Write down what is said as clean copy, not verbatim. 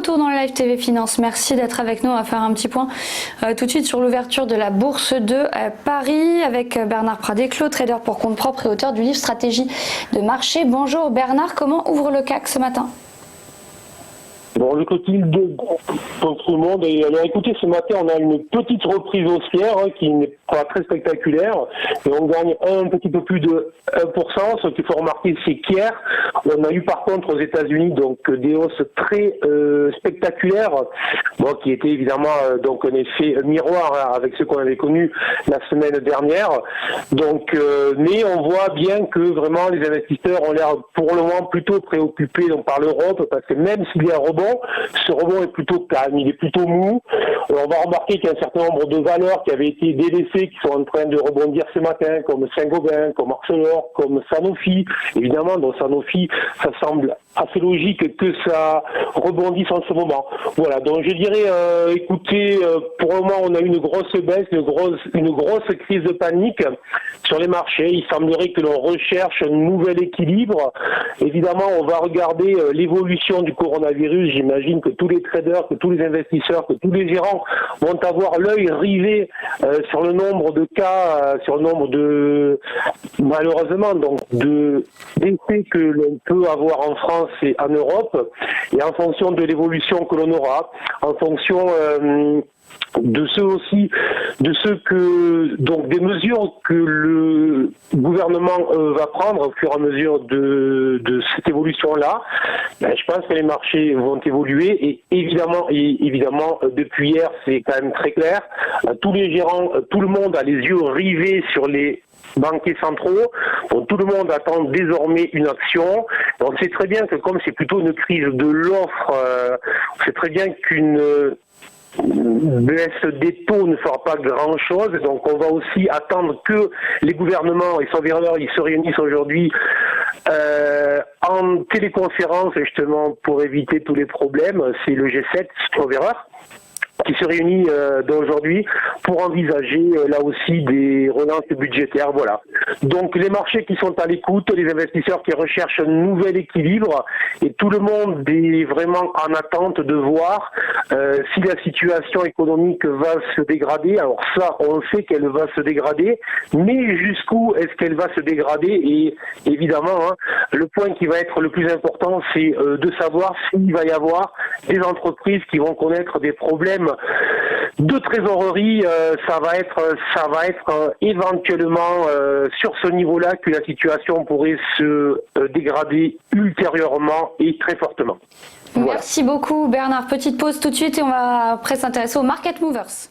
retour dans le Live TV Finance. Merci d'être avec nous. On va faire un petit point tout de suite sur l'ouverture de la bourse de Paris avec Bernard Pradeclos, trader pour compte propre et auteur du livre Stratégie de marché. Bonjour Bernard, comment ouvre le CAC ce matin ? Bonjour Clotilde, pour tout le monde. Et alors écoutez, ce matin on a une petite reprise haussière qui n'est pas très spectaculaire et on gagne un petit peu plus de 1%. Ce qu'il faut remarquer, c'est qu'hier on a eu par contre aux États-Unis donc des hausses très spectaculaires, qui étaient évidemment donc un effet miroir avec ce qu'on avait connu la semaine dernière. Donc, mais on voit bien que vraiment les investisseurs ont l'air pour le moment plutôt préoccupés donc par l'Europe, parce que même s'il y a un rebond, ce rebond est plutôt calme, il est plutôt mou. On va remarquer qu'il y a un certain nombre de valeurs qui avaient été délaissées, qui sont en train de rebondir ce matin, comme Saint-Gobain, comme Arcelor, comme Sanofi. Évidemment, dans Sanofi, ça semble assez logique que ça rebondisse en ce moment. Voilà, donc je dirais, écoutez, pour le moment, on a eu une grosse baisse, une grosse crise de panique sur les marchés. Il semblerait que l'on recherche un nouvel équilibre. Évidemment, on va regarder l'évolution du coronavirus. J'imagine que tous les traders, que tous les investisseurs, que tous les gérants vont avoir l'œil rivé sur le nombre de cas, sur le nombre de, malheureusement, donc de décès que l'on peut avoir en France et en Europe, et en fonction de l'évolution que l'on aura, en fonction de des mesures que le gouvernement va prendre au fur et à mesure de cette évolution-là, je pense que les marchés vont évoluer et évidemment depuis hier c'est quand même très clair, tous les gérants, tout le monde a les yeux rivés sur les banquiers centraux. Bon, tout le monde attend désormais une action. On sait très bien que comme c'est plutôt une crise de l'offre, on sait très bien qu'une baisse des taux ne fera pas grand-chose. Donc on va aussi attendre que les gouvernements et Sauvereur ils se réunissent aujourd'hui en téléconférence justement pour éviter tous les problèmes. C'est le G7 Sauvereur qui se réunit d'aujourd'hui pour envisager là aussi des relances budgétaires. Voilà. Donc les marchés qui sont à l'écoute, les investisseurs qui recherchent un nouvel équilibre, et tout le monde est vraiment en attente de voir si la situation économique va se dégrader. Alors ça, on sait qu'elle va se dégrader, mais jusqu'où est-ce qu'elle va se dégrader? Et évidemment, le point qui va être le plus important, c'est de savoir s'il va y avoir des entreprises qui vont connaître des problèmes de trésorerie. Ça va être éventuellement sur ce niveau-là que la situation pourrait se dégrader ultérieurement et très fortement. Voilà. Merci beaucoup Bernard. Petite pause tout de suite et on va après s'intéresser aux market movers.